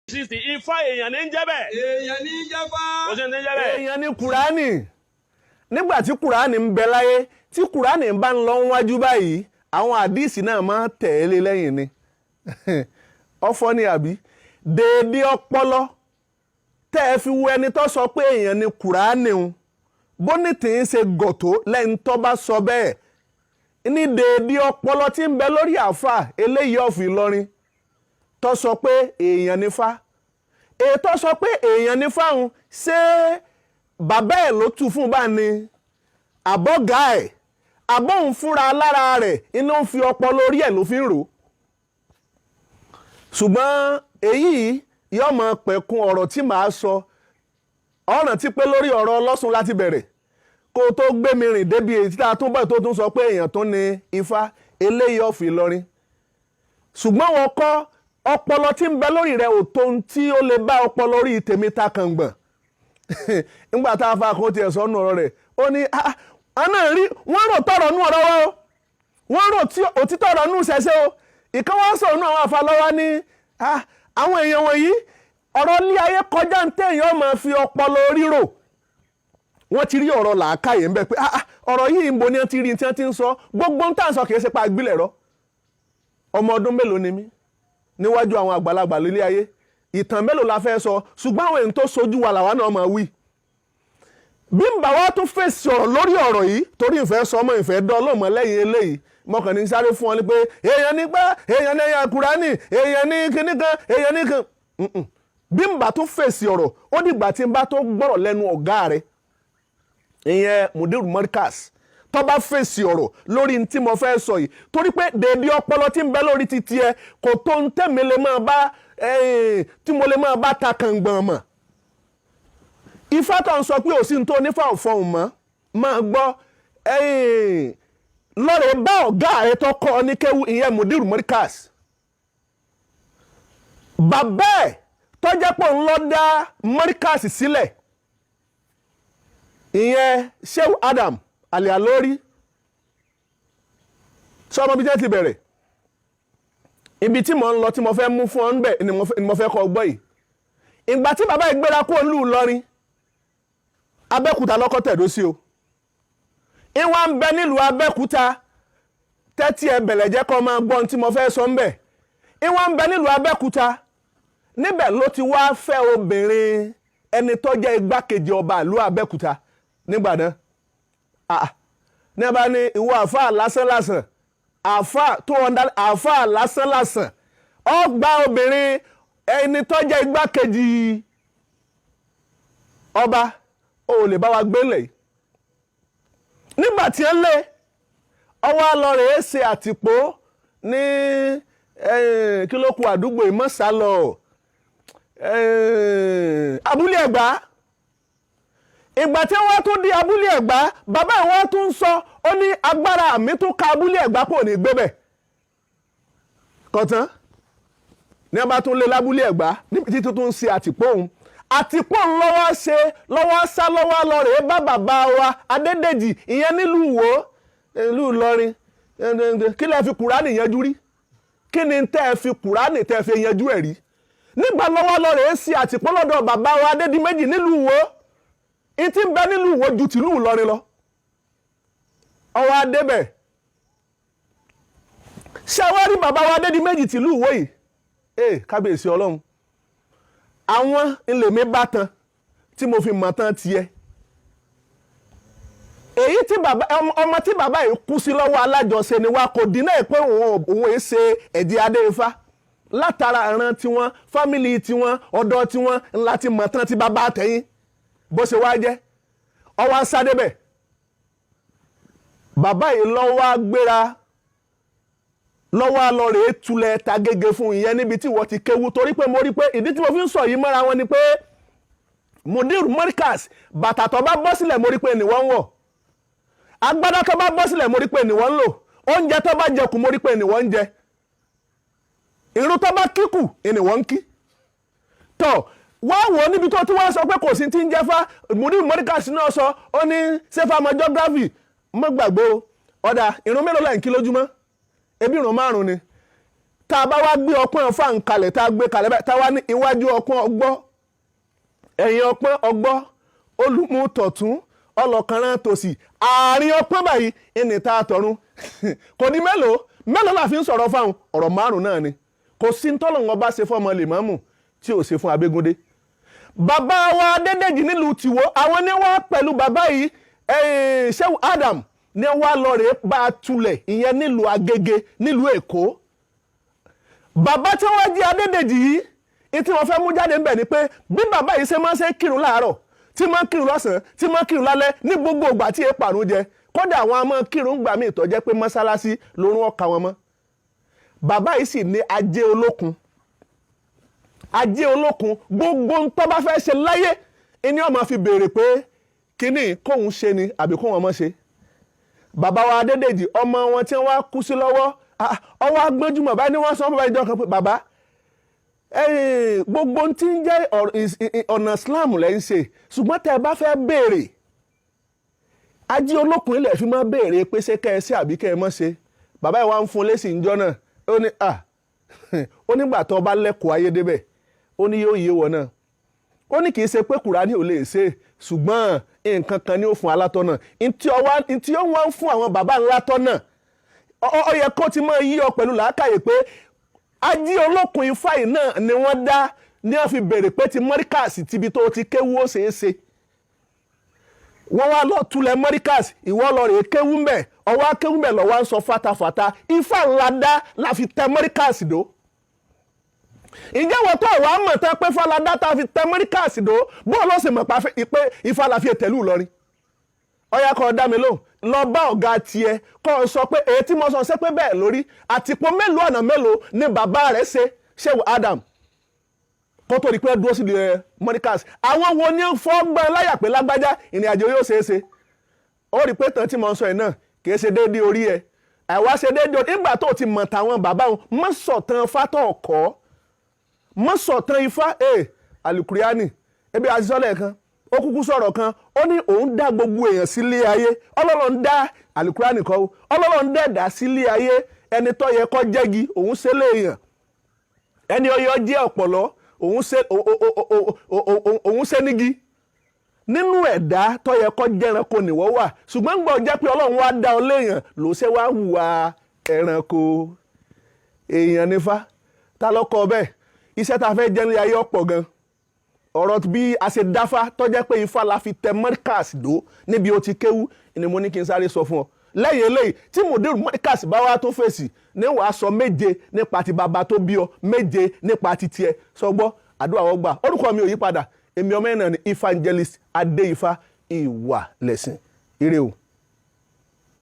60 ifá èèyàn ní jẹ́ bẹ́ẹ̀. èèyàn ní jáfá. Ó ṣe ní jẹ́ bẹ́ẹ̀. èèyàn ní kùránì nígbà tí kùránì ń bẹ láyé tí kùránì bá ń lọ wájú báyìí àwọn àdìsí náà máa tẹ̀lé lẹ́yìn ni ọ̀fọ̀ ni àbí déédéé ọpọlọ tẹ́ ẹ fi wo ẹni tó sọ pé èèyàn ní kùránì ń bónítì ń ṣe gọ̀tó lẹ́yìn tó bá sọ bẹ́ẹ̀ ní déédéé ọpọlọ tí ń bẹ lórí àáfà eléyìí ọ̀fìn Ìlọrin tó sọ pé èèyàn nífà ètò sọ pé èèyàn nífà ń ṣe bàbá ẹ̀ ló tù fún bá ní àbọ̀gá ẹ̀ àbọ̀hún fúnra lára rẹ̀ iná ń fi ọpọlọ orí ẹ̀ ló fi ń rò ṣùgbọ́n èyí yóò máa pẹ̀kun ọ̀rọ̀ tí màá sọ ọ̀ràn tí pé lórí ọ̀rọ̀ ọlọ́sùn láti bẹ̀rẹ̀ kó tó gbé mi rìn débi èyí tí a tún bọ̀ tó tún sọ pé èèyàn tó ní ifá eléyìí ọ̀fìn Ìlọrin ṣùgbọ́n wọn kọ́ ọpọlọ tí ń bẹ lórí rẹ̀ ò tó ń tí ó lè bá ọpọlọ orí tèmi ta kàngbọ̀n nígbà tá a fa kó tiẹ̀ sọ́nù ọ̀rọ̀ rẹ̀ ó ní àná rí wọ́n rò tọ̀rọ̀ nú ọ̀rọ̀ wọn o wọ́n rò òtítọ́ ọ̀rọ̀ nú ṣẹ̀ṣẹ̀ o ìkan wọ́n sọ̀rọ̀ nú àwọn afalọ́wọ́ ní àwọn èèyàn wọ̀nyí ọ̀rọ̀ ilé ayé kọjá ń téèyàn máa fi ọpọlọ rírò wọ́n ti rí ọ̀rọ̀ làákàyè ń bẹ pé ọ̀rọ̀ yìí ń bo ni wọ́n ti rí tí wọ́n ti ń sọ gbogbo ń tà ń sọ kìí ṣe pa àgbélẹ̀rọ ọmọ ọdún mélòó ni mí níwájú àwọn àgbàlagbà lílé ayé ìtàn mélòó la fẹ́ sọ ṣùgbọ́n àwọn èèyàn tó sojú wa làwa náà máa wí bí n bá wa tún fèsì ọ̀rọ̀ lórí ọ̀rọ̀ yìí torí ìfẹ́ sọmọ ìfẹ́ dán ọlọ́mọ lẹ́yìn eléyìí mọ̀kàn ní sáré fún ọ ní pé èèyàn ní gbá èèyàn ní ẹ̀yà kúránì èèyàn ní kíní kan èèyàn ní kan bí n bá tún fèsì ọ̀rọ̀ ó dìgbà tí n bá tó gbọ́rọ̀ lẹ́nu ọ̀gá rẹ̀ ìyẹn mudir mọ́ríkàs tó bá fèsì ọ̀rọ̀ lórí tí mo fẹ́ sọ yìí torí pé dèédé ọpọlọ tí ń bẹ lórí ti tiẹ̀ kò tó ń tẹ̀mí lè máa bá tí mo lè máa bá ta kàngbọ̀n mọ̀ ifá tó ń sọ pé òsì tó nífà òfòhùn mọ́ máa gbọ́ lọ́rẹ̀ bá ọ̀gá rẹ̀ tó kọ́ ọ ní kéwú ìyẹn mudir mọ́ríkàs bàbá ẹ̀ tó jẹ́ pé òun lọ dá mọ́ríkàs sílẹ̀ ìyẹn Shehu Adam Alialori sọ ọmọ bí jẹ́ ti bẹ̀rẹ̀ ibi tí mo ń lọ tí mo fẹ́ mú fún ọ níbẹ̀ ni mo fẹ́ kọ́ gbọ́ yìí ìgbà tí bàbá ìgbéra kó lù Ìlọrin Abẹ́òkúta lọ́kọ́ tẹ̀dó sí o ìwà ń bẹ nílùú Abẹ́òkúta tẹ́tí ẹ bẹ̀lẹ̀ jẹ́ kọ́ máa gbọ́n tí mo fẹ́ sọ ń bẹ̀ ìwà ń bẹ nílùú Abẹ́òkúta níbẹ̀ ló ti wá fẹ́ obìnrin ẹni tó jẹ́ igbákejì ọba ìlú Abẹ́òkúta nígbà náà ní ẹ bá ní ìwọ àáfàá lásánlásán àáfàá lásánlásán ó gba obìnrin ẹni tó jẹ́ igbákejì ọba ó lè bá wa gbélé nígbà tí ẹ lé ọwọ́ alọ́rẹ̀ ṣe àtìpó ní kílókù àdúgbò ìmọ̀sálọ̀ abúlé Ẹ̀gbá ìgbà tí wọ́n tún di abúlé Ẹ̀gbá bàbá wọn tún ń sọ ó ní agbára mi tún ka abúlé Ẹ̀gbá kò ní gbébẹ̀ kọ̀tán ní ọba tún lé lábúlé Ẹ̀gbá níbi tí tuntun ń ṣe àtìpó òun àtìpó òun lọ́wọ́ ṣe lọ́wọ́ sá lọ́wọ́ lọ rèé bá bàbá wa Adédèjì ìyẹn nílùú Ìwó ìlú Ìlọrin kí lẹ fi Kùránì yanjú rí kí ni tẹ́ ẹ fi Kùránì tẹ́ ẹ fi yanjú ẹ̀ rí nígbà lọ́wọ́ lọ rèé ṣe àtìpó lọ́dọ̀ bàbá wa Adédìméjì nílùú Ìwó ìtì ń bẹ nílùú Ìwó ju tìlú Ìlọrin lọ ọwọ́ adébẹ̀ ṣé wá rí bàbá wa Adédìméjì tìlú Ìwó yìí kábíyèsí Ọlọ́run àwọn ilèmí bá tan tí mo fi mọ̀ tán tiẹ̀ èyí tí bàbá ọmọ tí bàbá yìí kú sí lọ́wọ́ alájọṣe ni wa kò dínà pé òun èé ṣe ẹ̀jẹ̀ Adéifá látara ìran tiwọn fámìlì tiwọn ọ̀dọ́ tiwọn ńlá ti mọ̀ tán tí bàbá àtẹ̀yìn bó ṣe wá jẹ́ ọwọ́ sádébẹ̀ bàbá yìí lọ́wọ́ gbéra lọ́wọ́ alọ́rẹ̀ tulẹ̀ ta gègé fún ìyẹn níbi tí wọ́n ti kéwu torí pé mo rí pé ìdí tí mo fi ń sọ yìí mọ́ra wọn ni pé mudir mọ́ríkàs bàtà tó bá bọ́ sílẹ̀ mo rí pé nìwọ́n ń wọ̀ agbádá tó bá bọ́ sílẹ̀ mo rí pé nìwọ́n ń lò oúnjẹ tó bá jẹkù mo rí pé nìwọ́n ń jẹ irun tó bá kíkù nìwọ́n ń kí tọ́ wọ́n wò níbi tó tí wọ́n sọ pé kò sí ti ń jẹ́ fá mudir mọ́ríkàs náà sọ ó ní sefa mọ́jọ́gráfì mọ́ gbàgbó ọ̀dà irun mélòó lẹ́yìn kí lójúmọ́ ebi ìrun 5 ni tá a bá wá gbé ọpọ́n fà ń kalẹ̀ tá a gbé kalẹ̀ báyìí tá a wá ní iwájú ọpọ́n ọgbọ́ ẹ̀yìn ọpọ́n ọgbọ́ olùmú tọ̀tún ọlọ́kanran tòsì àárín ọpọ́n báyìí ìní tá a tọ̀run kò ní mélòó la fi ń sọ̀rọ̀ fáwọn ọ̀rọ̀ márùn náà ni kò sí ntọ́lọ́wọ́n bá ṣe fọ́mọ lèmọ́mù tí ò ṣe fún Abégúndé. Bàbá wa Adédèjì nílùú Tìwó àwọn ní wá pẹ̀lú bàbá yìí Shehu Adam ní wá lọ rèé bá a tulẹ̀ ìyẹn nílùú Agége nílùú Èkó. Bàbá tí wọ́n jí Adédèjì yìí tí wọ́n fẹ́ mú jáde ń bẹ̀ ni pé bí bàbá yìí ṣe máa ń ṣe kírun láàárọ̀ tí máa ń kírun lọ́sàn-án tí máa ń kírun lálẹ́ ní gbogbo ìgbà tí èèpà àrùn jẹ kódà àwọn amọ̀ kírun gbà míì tó jẹ́ pé mọ́sálásí lórun ọ̀ka wọn mọ́. Bàbá yìí sì ní ajé olókun gbogbo ń tó bá fẹ́ ṣe láyé ẹni ọmọ fi béèrè pé kíní kóun ṣe ni àbí kóun ọmọ ṣe. Bàbá wa Adédèjì ọmọ wọn tí wọ́n kú sí lọ́wọ́ ọwọ́ agbẹ́jùmọ̀ báyìí ni wọ́n sọ fún ìjọ kan pé bàbá gbogbo tí ń jẹ́ ọ̀nà Islam lẹ́ ń ṣe ṣùgbọ́n tẹ́ ẹ bá fẹ́ béèrè ajé olókun ilẹ̀ fi máa béèrè pé ṣé kẹ́ ẹ ṣe àbí kẹ́ ẹ mọ́ ṣe. Bàbá yìí wá ń fún lésì ìjọ náà ó nígbà tó bá lẹ́kọ̀ọ́ ayé débẹ̀ ó ní yóò yé wọn náà ó ní kì í ṣe pé Kùránì ò lè ṣe ṣùgbọ́n nǹkan kan ni ó fún alátọ́nà ntí ó wọ́n ń fún àwọn bàbá ńlátọ́nà ó yẹ kó ti máa yí ọ pẹ̀lú làákàyè pé ajé olókun Ifá yìí náà ni wọ́n dá ní wọ́n fi béèrè pé ti mọ́ríkàsì tibi tó ti kéwú ó ṣeé ṣe wọ́n wá lọ tulẹ̀ mọ́ríkàsì ìwọ lọ rèé kéwú mbẹ̀ ọwọ́ akéwú mbẹ̀ lọ́wọ́ ń sọ fatafata Ifá ńlá dá la fi tẹ mọ́ríkàsì dó. Ǹjẹ́ wọ́n tó ìwà mọ̀ tán pé fọládá tá a fi tẹ mọ́ríkàsì dó bóun ló sì mọ̀ pé Ifá la fi tẹ̀lú Ìlọrin. Ọ̀yá kọ́ dá mi lóhùn lọ bá ọ̀gá tiẹ̀ kọ́ ọ sọ pé èyí tí mo sọ ṣé pé bẹ́ẹ̀ lórí àtìpó mélòó ọ̀nà mélòó ni bàbá rẹ̀ ṣe Shehu Adam kó tó di pé dúró sí mọ́ríkàsì. Àwọn wo ni fọ́gbọ́n láyà pé lágbájá ìrìn àjò yóò ṣeé ṣe. Ó rí pé tán tí mo sọ yìí náà kì í ṣe déédéé orí ẹ̀ àwa ṣe déédéé orí nígbà tó ti mọ̀ tàwọn bàbá wọn mọ̀ sọ̀tàn fátọ̀ ọ̀kọ́ mọ́sọ̀tàn Ifá alukuriani ebi àtisọ́lẹ̀ kan ó kúkú sọ̀rọ̀ kan ó ní òun dá gbogbo èèyàn sílé ayé Ọlọ́run dá alukuriani kọ́ Ọlọ́run dẹ̀dá sílé ayé ẹni tó yẹ kó jẹ́gi òun ṣe léèyàn ẹni ọyọ jẹ́ ọ̀pọ̀lọ́ òun ṣe nígi nínú ẹ̀dá tó yẹ kó jẹ́ranko nìwọ́ wà ṣùgbọ́n gbọ́ jẹ́ pé Ọlọ́run wá dá ọ léèyàn ló ṣe wá hùwà ẹranko èèyàn nífá ta lọ́kọ bẹ́ẹ̀ iṣẹ́ tá a fẹ́ jẹ́ ní ayé ọ̀pọ̀ gan ọ̀rọ̀ bí a ṣe dáfá tó jẹ́ pé Ifá la fi tẹ mọ́ríkàsì dó níbi ó ti kéwú ni mo ní kí n sáré sọ fún ọ lẹ́yìn eléyìí tí mùdírù mọ́ríkàsì bá wá tó fèsì ní wàá sọ méje nípa ti bàbá tó bí ọ méje nípa ti tiẹ̀ sọgbọ́ àdúrà wọ́n gbà orúkọ mi ò yí padà èmi ọmọ ẹ̀ náà ni Evangelist Adéifá ìwà lẹ̀sìn ire o.